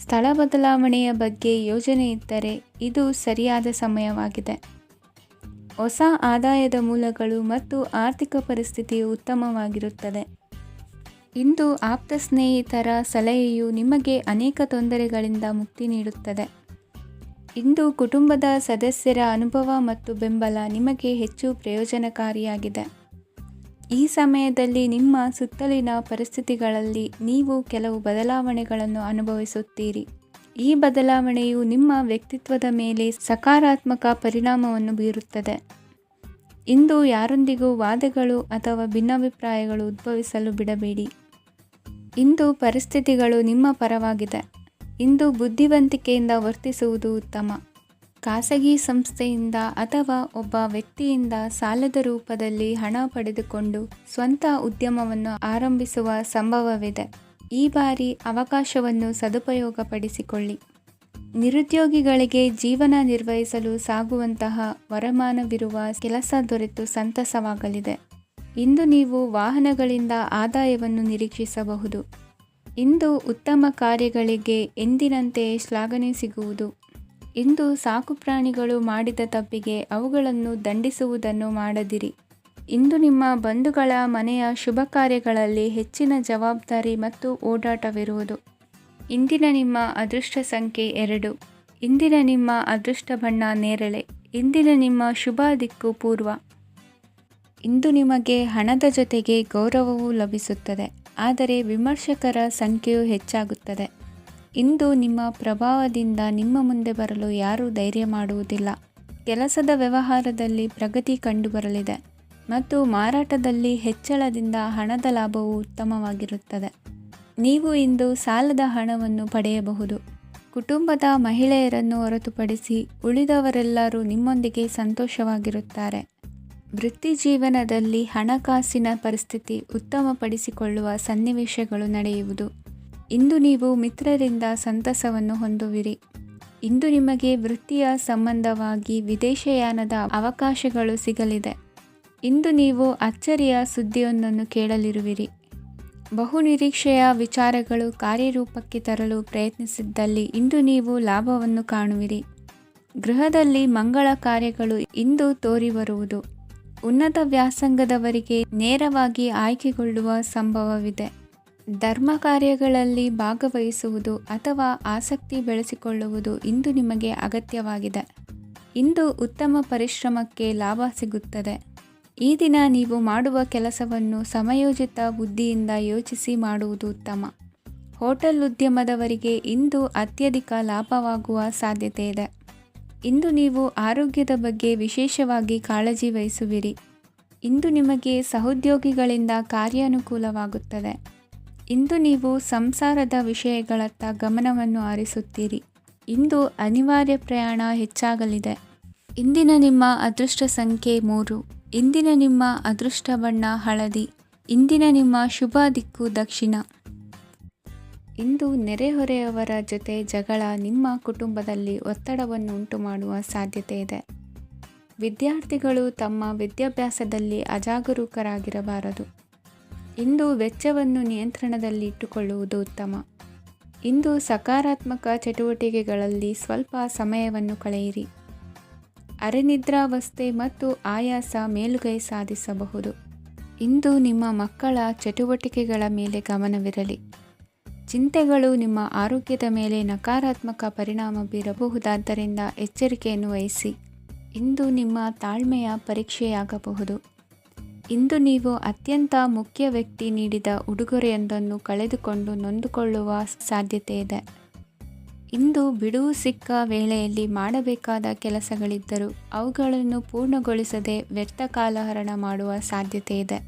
ಸ್ಥಳ ಬದಲಾವಣೆಯ ಬಗ್ಗೆ ಯೋಜನೆ ಇದ್ದರೆ ಇದು ಸರಿಯಾದ ಸಮಯವಾಗಿದೆ. ಹೊಸ ಆದಾಯದ ಮೂಲಗಳು ಮತ್ತು ಆರ್ಥಿಕ ಪರಿಸ್ಥಿತಿಯು ಉತ್ತಮವಾಗಿರುತ್ತದೆ. ಇಂದು ಆಪ್ತ ಸ್ನೇಹಿತರ ಸಲಹೆಯು ನಿಮಗೆ ಅನೇಕ ತೊಂದರೆಗಳಿಂದ ಮುಕ್ತಿ ನೀಡುತ್ತದೆ. ಇಂದು ಕುಟುಂಬದ ಸದಸ್ಯರ ಅನುಭವ ಮತ್ತು ಬೆಂಬಲ ನಿಮಗೆ ಹೆಚ್ಚು ಪ್ರಯೋಜನಕಾರಿಯಾಗಿದೆ. ಈ ಸಮಯದಲ್ಲಿ ನಿಮ್ಮ ಸುತ್ತಲಿನ ಪರಿಸ್ಥಿತಿಗಳಲ್ಲಿ ನೀವು ಕೆಲವು ಬದಲಾವಣೆಗಳನ್ನು ಅನುಭವಿಸುತ್ತೀರಿ. ಈ ಬದಲಾವಣೆಯು ನಿಮ್ಮ ವ್ಯಕ್ತಿತ್ವದ ಮೇಲೆ ಸಕಾರಾತ್ಮಕ ಪರಿಣಾಮವನ್ನು ಬೀರುತ್ತದೆ. ಇಂದು ಯಾರೊಂದಿಗೂ ವಾದಗಳು ಅಥವಾ ಭಿನ್ನಾಭಿಪ್ರಾಯಗಳು ಉದ್ಭವಿಸಲು ಬಿಡಬೇಡಿ. ಇಂದು ಪರಿಸ್ಥಿತಿಗಳು ನಿಮ್ಮ ಪರವಾಗಿದೆ. ಇಂದು ಬುದ್ಧಿವಂತಿಕೆಯಿಂದ ವರ್ತಿಸುವುದು ಉತ್ತಮ. ಖಾಸಗಿ ಸಂಸ್ಥೆಯಿಂದ ಅಥವಾ ಒಬ್ಬ ವ್ಯಕ್ತಿಯಿಂದ ಸಾಲದ ರೂಪದಲ್ಲಿ ಹಣ ಪಡೆದುಕೊಂಡು ಸ್ವಂತ ಉದ್ಯಮವನ್ನು ಆರಂಭಿಸುವ ಸಂಭವವಿದೆ. ಈ ಬಾರಿ ಅವಕಾಶವನ್ನು ಸದುಪಯೋಗಪಡಿಸಿಕೊಳ್ಳಿ. ನಿರುದ್ಯೋಗಿಗಳಿಗೆ ಜೀವನ ನಿರ್ವಹಿಸಲು ಸಾಗುವಂತಹ ವರಮಾನವಿರುವ ಕೆಲಸ ದೊರೆತು ಸಂತಸವಾಗಲಿದೆ. ಇಂದು ನೀವು ವಾಹನಗಳಿಂದ ಆದಾಯವನ್ನು ನಿರೀಕ್ಷಿಸಬಹುದು. ಇಂದು ಉತ್ತಮ ಕಾರ್ಯಗಳಿಗೆ ಎಂದಿನಂತೆಯೇ ಶ್ಲಾಘನೆ ಸಿಗುವುದು. ಇಂದು ಸಾಕುಪ್ರಾಣಿಗಳು ಮಾಡಿದ ತಪ್ಪಿಗೆ ಅವುಗಳನ್ನು ದಂಡಿಸುವುದನ್ನು ಮಾಡದಿರಿ. ಇಂದು ನಿಮ್ಮ ಬಂಧುಗಳ ಮನೆಯ ಶುಭ ಕಾರ್ಯಗಳಲ್ಲಿ ಹೆಚ್ಚಿನ ಜವಾಬ್ದಾರಿ ಮತ್ತು ಓಡಾಟವಿರುವುದು. ಇಂದಿನ ನಿಮ್ಮ ಅದೃಷ್ಟ ಸಂಖ್ಯೆ 2. ಇಂದಿನ ನಿಮ್ಮ ಅದೃಷ್ಟ ಬಣ್ಣ ನೇರಳೆ. ಇಂದಿನ ನಿಮ್ಮ ಶುಭ ದಿಕ್ಕು ಪೂರ್ವ. ಇಂದು ನಿಮಗೆ ಹಣದ ಜೊತೆಗೆ ಗೌರವವೂ ಲಭಿಸುತ್ತದೆ, ಆದರೆ ವಿಮರ್ಶಕರ ಸಂಖ್ಯೆಯು ಹೆಚ್ಚಾಗುತ್ತದೆ. ಇಂದು ನಿಮ್ಮ ಪ್ರಭಾವದಿಂದ ನಿಮ್ಮ ಮುಂದೆ ಬರಲು ಯಾರೂ ಧೈರ್ಯ ಮಾಡುವುದಿಲ್ಲ. ಕೆಲಸದ ವ್ಯವಹಾರದಲ್ಲಿ ಪ್ರಗತಿ ಕಂಡುಬರಲಿದೆ ಮತ್ತು ಮಾರಾಟದಲ್ಲಿ ಹೆಚ್ಚಳದಿಂದ ಹಣದ ಲಾಭವು ಉತ್ತಮವಾಗಿರುತ್ತದೆ. ನೀವು ಇಂದು ಸಾಲದ ಹಣವನ್ನು ಪಡೆಯಬಹುದು. ಕುಟುಂಬದ ಮಹಿಳೆಯರನ್ನು ಹೊರತುಪಡಿಸಿ ಉಳಿದವರೆಲ್ಲರೂ ನಿಮ್ಮೊಂದಿಗೆ ಸಂತೋಷವಾಗಿರುತ್ತಾರೆ. ವೃತ್ತಿ ಜೀವನದಲ್ಲಿ ಹಣಕಾಸಿನ ಪರಿಸ್ಥಿತಿ ಉತ್ತಮಪಡಿಸಿಕೊಳ್ಳುವ ಸನ್ನಿವೇಶಗಳು ನಡೆಯುವುದು. ಇಂದು ನೀವು ಮಿತ್ರರಿಂದ ಸಂತಸವನ್ನು ಹೊಂದುವಿರಿ. ಇಂದು ನಿಮಗೆ ವೃತ್ತಿಯ ಸಂಬಂಧವಾಗಿ ವಿದೇಶಯಾನದ ಅವಕಾಶಗಳು ಸಿಗಲಿದೆ. ಇಂದು ನೀವು ಅಚ್ಚರಿಯ ಸುದ್ದಿಯೊಂದನ್ನು ಕೇಳಲಿರುವಿರಿ. ಬಹುನಿರೀಕ್ಷೆಯ ವಿಚಾರಗಳು ಕಾರ್ಯರೂಪಕ್ಕೆ ತರಲು ಪ್ರಯತ್ನಿಸಿದ್ದಲ್ಲಿ ಇಂದು ನೀವು ಲಾಭವನ್ನು ಕಾಣುವಿರಿ. ಗೃಹದಲ್ಲಿ ಮಂಗಳ ಕಾರ್ಯಗಳು ಇಂದು ತೋರಿ ಬರುವುದು. ಉನ್ನತ ವ್ಯಾಸಂಗದವರಿಗೆ ನೇರವಾಗಿ ಆಯ್ಕೆಗೊಳ್ಳುವ ಸಂಭವವಿದೆ. ಧರ್ಮ ಕಾರ್ಯಗಳಲ್ಲಿ ಭಾಗವಹಿಸುವುದು ಅಥವಾ ಆಸಕ್ತಿ ಬೆಳೆಸಿಕೊಳ್ಳುವುದು ಇಂದು ನಿಮಗೆ ಅಗತ್ಯವಾಗಿದೆ. ಇಂದು ಉತ್ತಮ ಪರಿಶ್ರಮಕ್ಕೆ ಲಾಭ ಸಿಗುತ್ತದೆ. ಈ ದಿನ ನೀವು ಮಾಡುವ ಕೆಲಸವನ್ನು ಸಮಯೋಚಿತ ಬುದ್ಧಿಯಿಂದ ಯೋಚಿಸಿ ಮಾಡುವುದು ಉತ್ತಮ. ಹೋಟೆಲ್ ಉದ್ಯಮದವರಿಗೆ ಇಂದು ಅತ್ಯಧಿಕ ಲಾಭವಾಗುವ ಸಾಧ್ಯತೆ ಇದೆ. ಇಂದು ನೀವು ಆರೋಗ್ಯದ ಬಗ್ಗೆ ವಿಶೇಷವಾಗಿ ಕಾಳಜಿ ವಹಿಸುವಿರಿ. ಇಂದು ನಿಮಗೆ ಸಹೋದ್ಯೋಗಿಗಳಿಂದ ಕಾರ್ಯಾನುಕೂಲವಾಗುತ್ತದೆ. ಇಂದು ನೀವು ಸಂಸಾರದ ವಿಷಯಗಳತ್ತ ಗಮನವನ್ನು ಹರಿಸುತ್ತೀರಿ. ಇಂದು ಅನಿವಾರ್ಯ ಪ್ರಯಾಣ ಹೆಚ್ಚಾಗಲಿದೆ. ಇಂದಿನ ನಿಮ್ಮ ಅದೃಷ್ಟ ಸಂಖ್ಯೆ 3. ಇಂದಿನ ನಿಮ್ಮ ಅದೃಷ್ಟ ಬಣ್ಣ ಹಳದಿ. ಇಂದಿನ ನಿಮ್ಮ ಶುಭ ದಿಕ್ಕು ದಕ್ಷಿಣ. ಇಂದು ನೆರೆಹೊರೆಯವರ ಜೊತೆ ಜಗಳ ನಿಮ್ಮ ಕುಟುಂಬದಲ್ಲಿ ಒತ್ತಡವನ್ನು ಉಂಟುಮಾಡುವ ಸಾಧ್ಯತೆ ಇದೆ. ವಿದ್ಯಾರ್ಥಿಗಳು ತಮ್ಮ ವಿದ್ಯಾಭ್ಯಾಸದಲ್ಲಿ ಅಜಾಗರೂಕರಾಗಿರಬಾರದು. ಇಂದು ವೆಚ್ಚವನ್ನು ನಿಯಂತ್ರಣದಲ್ಲಿ ಇಟ್ಟುಕೊಳ್ಳುವುದು ಉತ್ತಮ. ಇಂದು ಸಕಾರಾತ್ಮಕ ಚಟುವಟಿಕೆಗಳಲ್ಲಿ ಸ್ವಲ್ಪ ಸಮಯವನ್ನು ಕಳೆಯಿರಿ. ಅರೆನಿದ್ರಾವಸ್ಥೆ ಮತ್ತು ಆಯಾಸ ಮೇಲುಗೈ ಸಾಧಿಸಬಹುದು. ಇಂದು ನಿಮ್ಮ ಮಕ್ಕಳ ಚಟುವಟಿಕೆಗಳ ಮೇಲೆ ಗಮನವಿರಲಿ. ಚಿಂತೆಗಳು ನಿಮ್ಮ ಆರೋಗ್ಯದ ಮೇಲೆ ನಕಾರಾತ್ಮಕ ಪರಿಣಾಮ ಬೀರಬಹುದಾದ್ದರಿಂದ ಎಚ್ಚರಿಕೆಯನ್ನು ವಹಿಸಿ. ಇಂದು ನಿಮ್ಮ ತಾಳ್ಮೆಯ ಪರೀಕ್ಷೆಯಾಗಬಹುದು. ಇಂದು ನೀವು ಅತ್ಯಂತ ಮುಖ್ಯ ವ್ಯಕ್ತಿ ನೀಡಿದ ಉಡುಗೊರೆಯೊಂದನ್ನು ಕಳೆದುಕೊಂಡು ನೊಂದುಕೊಳ್ಳುವ ಸಾಧ್ಯತೆ ಇದೆ. ಇಂದು ಬಿಡುವು ಸಿಕ್ಕ ವೇಳೆಯಲ್ಲಿ ಮಾಡಬೇಕಾದ ಕೆಲಸಗಳಿದ್ದರೂ ಅವುಗಳನ್ನು ಪೂರ್ಣಗೊಳಿಸದೆ ವ್ಯರ್ಥ ಕಾಲಹರಣ ಮಾಡುವ ಸಾಧ್ಯತೆ ಇದೆ.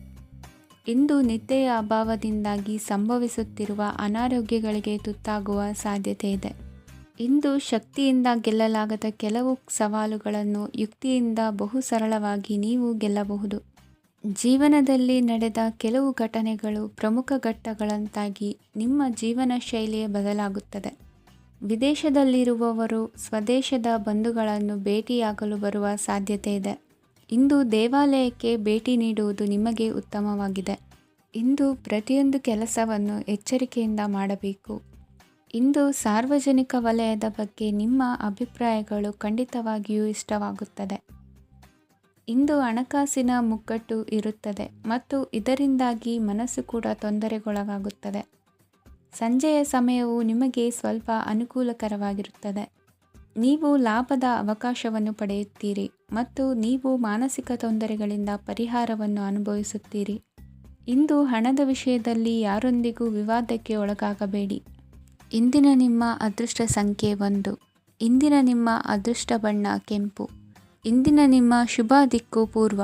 ಇಂದು ನಿದ್ದೆಯ ಅಭಾವದಿಂದಾಗಿ ಸಂಭವಿಸುತ್ತಿರುವ ಅನಾರೋಗ್ಯಗಳಿಗೆ ತುತ್ತಾಗುವ ಸಾಧ್ಯತೆ ಇದೆ. ಇಂದು ಶಕ್ತಿಯಿಂದ ಗೆಲ್ಲಲಾಗದ ಕೆಲವು ಸವಾಲುಗಳನ್ನು ಯುಕ್ತಿಯಿಂದ ಬಹು ಸರಳವಾಗಿ ನೀವು ಗೆಲ್ಲಬಹುದು. ಜೀವನದಲ್ಲಿ ನಡೆದ ಕೆಲವು ಘಟನೆಗಳು ಪ್ರಮುಖ ಘಟ್ಟಗಳಂತಾಗಿ ನಿಮ್ಮ ಜೀವನ ಶೈಲಿಯೇ ಬದಲಾಗುತ್ತದೆ. ವಿದೇಶದಲ್ಲಿರುವವರು ಸ್ವದೇಶದ ಬಂಧುಗಳನ್ನು ಭೇಟಿಯಾಗಲು ಬರುವ ಸಾಧ್ಯತೆ ಇದೆ. ಇಂದು ದೇವಾಲಯಕ್ಕೆ ಭೇಟಿ ನೀಡುವುದು ನಿಮಗೆ ಉತ್ತಮವಾಗಿದೆ. ಇಂದು ಪ್ರತಿಯೊಂದು ಕೆಲಸವನ್ನು ಎಚ್ಚರಿಕೆಯಿಂದ ಮಾಡಬೇಕು. ಇಂದು ಸಾರ್ವಜನಿಕ ವಲಯದ ಬಗ್ಗೆ ನಿಮ್ಮ ಅಭಿಪ್ರಾಯಗಳು ಖಂಡಿತವಾಗಿಯೂ ಇಷ್ಟವಾಗುತ್ತದೆ. ಇಂದು ಹಣಕಾಸಿನ ಮುಗ್ಗಟ್ಟು ಇರುತ್ತದೆ ಮತ್ತು ಇದರಿಂದಾಗಿ ಮನಸ್ಸು ಕೂಡ ತೊಂದರೆಗೊಳಗಾಗುತ್ತದೆ. ಸಂಜೆಯ ಸಮಯವು ನಿಮಗೆ ಸ್ವಲ್ಪ ಅನುಕೂಲಕರವಾಗಿರುತ್ತದೆ. ನೀವು ಲಾಭದ ಅವಕಾಶವನ್ನು ಪಡೆಯುತ್ತೀರಿ ಮತ್ತು ನೀವು ಮಾನಸಿಕ ತೊಂದರೆಗಳಿಂದ ಪರಿಹಾರವನ್ನು ಅನುಭವಿಸುತ್ತೀರಿ. ಇಂದು ಹಣದ ವಿಷಯದಲ್ಲಿ ಯಾರೊಂದಿಗೂ ವಿವಾದಕ್ಕೆ ಒಳಗಾಗಬೇಡಿ. ಇಂದಿನ ನಿಮ್ಮ ಅದೃಷ್ಟ ಸಂಖ್ಯೆ 1. ಇಂದಿನ ನಿಮ್ಮ ಅದೃಷ್ಟ ಬಣ್ಣ ಕೆಂಪು. ಇಂದಿನ ನಿಮ್ಮ ಶುಭ ದಿಕ್ಕು ಪೂರ್ವ.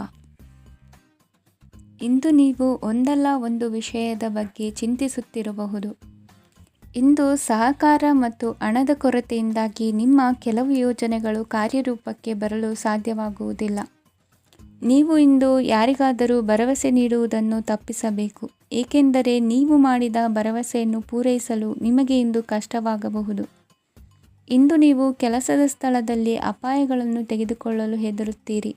ಇಂದು ನೀವು ಒಂದಲ್ಲ ಒಂದು ವಿಷಯದ ಬಗ್ಗೆ ಚಿಂತಿಸುತ್ತಿರಬಹುದು. ಇಂದು ಸಹಕಾರ ಮತ್ತು ಹಣದ ಕೊರತೆಯಿಂದಾಗಿ ನಿಮ್ಮ ಕೆಲವು ಯೋಜನೆಗಳು ಕಾರ್ಯರೂಪಕ್ಕೆ ಬರಲು ಸಾಧ್ಯವಾಗುವುದಿಲ್ಲ. ನೀವು ಇಂದು ಯಾರಿಗಾದರೂ ಭರವಸೆ ನೀಡುವುದನ್ನು ತಪ್ಪಿಸಬೇಕು, ಏಕೆಂದರೆ ನೀವು ಮಾಡಿದ ಭರವಸೆಯನ್ನು ಪೂರೈಸಲು ನಿಮಗೆ ಇಂದು ಕಷ್ಟವಾಗಬಹುದು. ಇಂದು ನೀವು ಕೆಲಸದ ಸ್ಥಳದಲ್ಲಿ ಅಪಾಯಗಳನ್ನು ತೆಗೆದುಕೊಳ್ಳಲು ಹೆದರುತ್ತೀರಿ.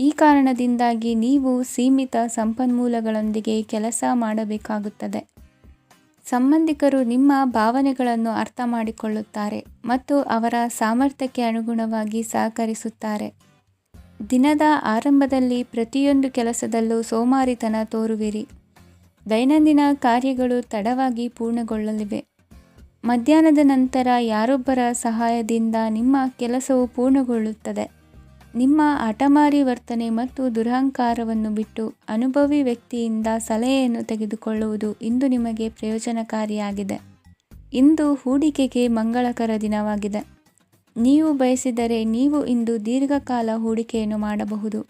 ಈ ಕಾರಣದಿಂದಾಗಿ ನೀವು ಸೀಮಿತ ಸಂಪನ್ಮೂಲಗಳೊಂದಿಗೆ ಕೆಲಸ ಮಾಡಬೇಕಾಗುತ್ತದೆ. ಸಂಬಂಧಿಕರು ನಿಮ್ಮ ಭಾವನೆಗಳನ್ನು ಅರ್ಥ ಮಾಡಿಕೊಳ್ಳುತ್ತಾರೆ ಮತ್ತು ಅವರ ಸಾಮರ್ಥ್ಯಕ್ಕೆ ಅನುಗುಣವಾಗಿ ಸಹಕರಿಸುತ್ತಾರೆ. ದಿನದ ಆರಂಭದಲ್ಲಿ ಪ್ರತಿಯೊಂದು ಕೆಲಸದಲ್ಲೂ ಸೋಮಾರಿತನ ತೋರುವಿರಿ. ದೈನಂದಿನ ಕಾರ್ಯಗಳು ತಡವಾಗಿ ಪೂರ್ಣಗೊಳ್ಳಲಿವೆ. ಮಧ್ಯಾಹ್ನದ ನಂತರ ಯಾರೊಬ್ಬರ ಸಹಾಯದಿಂದ ನಿಮ್ಮ ಕೆಲಸವು ಪೂರ್ಣಗೊಳ್ಳುತ್ತದೆ. ನಿಮ್ಮ ಹಠಮಾರಿ ವರ್ತನೆ ಮತ್ತು ದುರಹಂಕಾರವನ್ನು ಬಿಟ್ಟು ಅನುಭವಿ ವ್ಯಕ್ತಿಯಿಂದ ಸಲಹೆಯನ್ನು ತೆಗೆದುಕೊಳ್ಳುವುದು ಇಂದು ನಿಮಗೆ ಪ್ರಯೋಜನಕಾರಿಯಾಗಿದೆ. ಇಂದು ಹೂಡಿಕೆಗೆ ಮಂಗಳಕರ ದಿನವಾಗಿದೆ. ನೀವು ಬಯಸಿದರೆ ನೀವು ಇಂದು ದೀರ್ಘಕಾಲ ಹೂಡಿಕೆಯನ್ನು ಮಾಡಬಹುದು.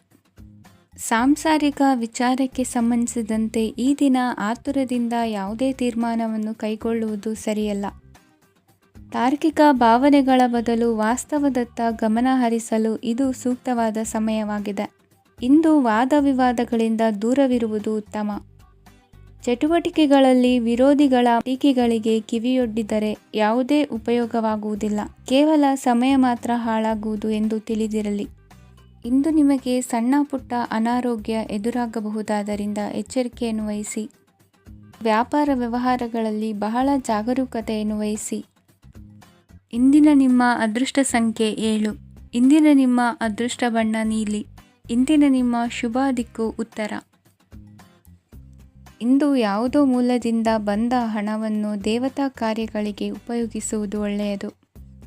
ಸಾಂಸಾರಿಕ ವಿಚಾರಕ್ಕೆ ಸಂಬಂಧಿಸಿದಂತೆ ಈ ದಿನ ಆತುರದಿಂದ ಯಾವುದೇ ತೀರ್ಮಾನವನ್ನು ಕೈಗೊಳ್ಳುವುದು ಸರಿಯಲ್ಲ. ತಾರ್ಕಿಕ ಭಾವನೆಗಳ ಬದಲು ವಾಸ್ತವದತ್ತ ಗಮನ ಹರಿಸಲು ಇದು ಸೂಕ್ತವಾದ ಸಮಯವಾಗಿದೆ. ಇಂದು ವಾದ ವಿವಾದಗಳಿಂದ ದೂರವಿರುವುದು ಉತ್ತಮ. ಚಟುವಟಿಕೆಗಳಲ್ಲಿ ವಿರೋಧಿಗಳ ಟೀಕೆಗಳಿಗೆ ಕಿವಿಯೊಡ್ಡಿದರೆ ಯಾವುದೇ ಉಪಯೋಗವಾಗುವುದಿಲ್ಲ, ಕೇವಲ ಸಮಯ ಮಾತ್ರ ಹಾಳಾಗುವುದು ಎಂದು ತಿಳಿದಿರಲಿ. ಇಂದು ನಿಮಗೆ ಸಣ್ಣ ಪುಟ್ಟ ಅನಾರೋಗ್ಯ ಎದುರಾಗಬಹುದಾದ್ದರಿಂದ ಎಚ್ಚರಿಕೆಯನ್ನು ವಹಿಸಿ. ವ್ಯಾಪಾರ ವ್ಯವಹಾರಗಳಲ್ಲಿ ಬಹಳ ಜಾಗರೂಕತೆಯನ್ನು ವಹಿಸಿ. ಇಂದಿನ ನಿಮ್ಮ ಅದೃಷ್ಟ ಸಂಖ್ಯೆ 7. ಇಂದಿನ ನಿಮ್ಮ ಅದೃಷ್ಟ ಬಣ್ಣ ನೀಲಿ. ಇಂದಿನ ನಿಮ್ಮ ಶುಭ ದಿಕ್ಕು ಉತ್ತರ. ಇಂದು ಯಾವುದೋ ಮೂಲದಿಂದ ಬಂದ ಹಣವನ್ನು ದೇವತಾ ಕಾರ್ಯಗಳಿಗೆ ಉಪಯೋಗಿಸುವುದು ಒಳ್ಳೆಯದು.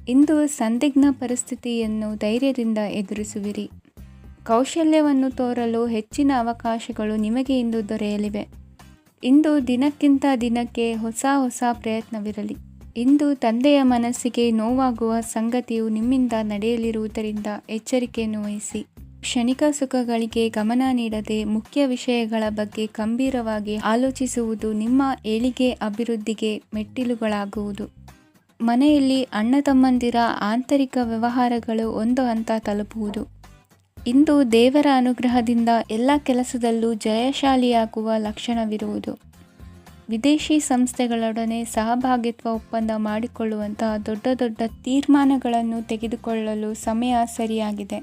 ಇಂದು ಸಂದಿಗ್ಧ ಪರಿಸ್ಥಿತಿಯನ್ನು ಧೈರ್ಯದಿಂದ ಎದುರಿಸುವಿರಿ. ಕೌಶಲ್ಯವನ್ನು ತೋರಲು ಹೆಚ್ಚಿನ ಅವಕಾಶಗಳು ನಿಮಗೆ ಇಂದು ದೊರೆಯಲಿವೆ. ಇಂದು ದಿನಕ್ಕಿಂತ ದಿನಕ್ಕೆ ಹೊಸ ಪ್ರಯತ್ನವಿರಲಿ. ಇಂದು ತಂದೆಯ ಮನಸ್ಸಿಗೆ ನೋವಾಗುವ ಸಂಗತಿಯು ನಿಮ್ಮಿಂದ ನಡೆಯಲಿರುವುದರಿಂದ ಎಚ್ಚರಿಕೆಯನ್ನು ವಹಿಸಿ. ಕ್ಷಣಿಕ ಸುಖಗಳಿಗೆ ಗಮನ ನೀಡದೆ ಮುಖ್ಯ ವಿಷಯಗಳ ಬಗ್ಗೆ ಗಂಭೀರವಾಗಿ ಆಲೋಚಿಸುವುದು ನಿಮ್ಮ ಏಳಿಗೆ ಅಭಿವೃದ್ಧಿಗೆ ಮೆಟ್ಟಿಲುಗಳಾಗುವುದು. ಮನೆಯಲ್ಲಿ ಅಣ್ಣ ತಮ್ಮಂದಿರ ಆಂತರಿಕ ವ್ಯವಹಾರಗಳು ಒಂದು ಹಂತ ತಲುಪುವುದು. ಇಂದು ದೇವರ ಅನುಗ್ರಹದಿಂದ ಎಲ್ಲ ಕೆಲಸದಲ್ಲೂ ಜಯಶಾಲಿಯಾಗುವ ಲಕ್ಷಣವಿರುವುದು. ವಿದೇಶಿ ಸಂಸ್ಥೆಗಳೊಡನೆ ಸಹಭಾಗಿತ್ವ ಒಪ್ಪಂದ ಮಾಡಿಕೊಳ್ಳುವಂತಹ ದೊಡ್ಡ ತೀರ್ಮಾನಗಳನ್ನು ತೆಗೆದುಕೊಳ್ಳಲು ಸಮಯ ಸರಿಯಾಗಿದೆ.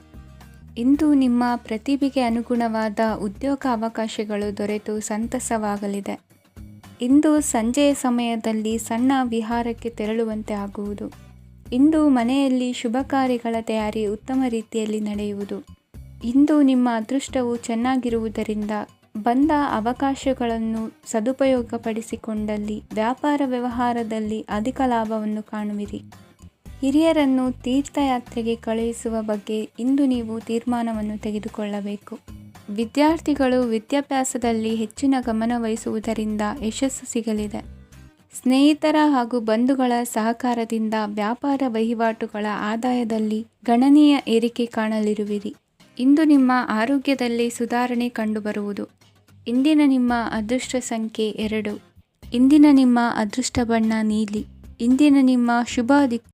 ಇಂದು ನಿಮ್ಮ ಪ್ರತಿಭೆಗೆ ಅನುಗುಣವಾದ ಉದ್ಯೋಗ ಅವಕಾಶಗಳು ದೊರೆತು ಸಂತಸವಾಗಲಿದೆ. ಇಂದು ಸಂಜೆಯ ಸಮಯದಲ್ಲಿ ಸಣ್ಣ ವಿಹಾರಕ್ಕೆ ತೆರಳುವಂತೆ ಆಗುವುದು. ಇಂದು ಮನೆಯಲ್ಲಿ ಶುಭ ಕಾರ್ಯಗಳ ತಯಾರಿ ಉತ್ತಮ ರೀತಿಯಲ್ಲಿ ನಡೆಯುವುದು. ಇಂದು ನಿಮ್ಮ ಅದೃಷ್ಟವು ಚೆನ್ನಾಗಿರುವುದರಿಂದ ಬಂದ ಅವಕಾಶಗಳನ್ನು ಸದುಪಯೋಗಪಡಿಸಿಕೊಂಡಲ್ಲಿ ವ್ಯಾಪಾರ ವ್ಯವಹಾರದಲ್ಲಿ ಅಧಿಕ ಲಾಭವನ್ನು ಕಾಣುವಿರಿ. ಹಿರಿಯರನ್ನು ತೀರ್ಥಯಾತ್ರೆಗೆ ಕಳುಹಿಸುವ ಬಗ್ಗೆ ಇಂದು ನೀವು ತೀರ್ಮಾನವನ್ನು ತೆಗೆದುಕೊಳ್ಳಬೇಕು. ವಿದ್ಯಾರ್ಥಿಗಳು ವಿದ್ಯಾಭ್ಯಾಸದಲ್ಲಿ ಹೆಚ್ಚಿನ ಗಮನ ವಹಿಸುವುದರಿಂದ ಯಶಸ್ಸು ಸಿಗಲಿದೆ. ಸ್ನೇಹಿತರ ಹಾಗೂ ಬಂಧುಗಳ ಸಹಕಾರದಿಂದ ವ್ಯಾಪಾರ ವಹಿವಾಟುಗಳ ಆದಾಯದಲ್ಲಿ ಗಣನೀಯ ಏರಿಕೆ ಕಾಣಲಿರುವಿರಿ. ಇಂದು ನಿಮ್ಮ ಆರೋಗ್ಯದಲ್ಲಿ ಸುಧಾರಣೆ ಕಂಡುಬರುವುದು. ಇಂದಿನ ನಿಮ್ಮ ಅದೃಷ್ಟ ಸಂಖ್ಯೆ 2. ಇಂದಿನ ನಿಮ್ಮ ಅದೃಷ್ಟ ಬಣ್ಣ ನೀಲಿ. ಇಂದಿನ ನಿಮ್ಮ ಶುಭ ದಿಕ್ಕು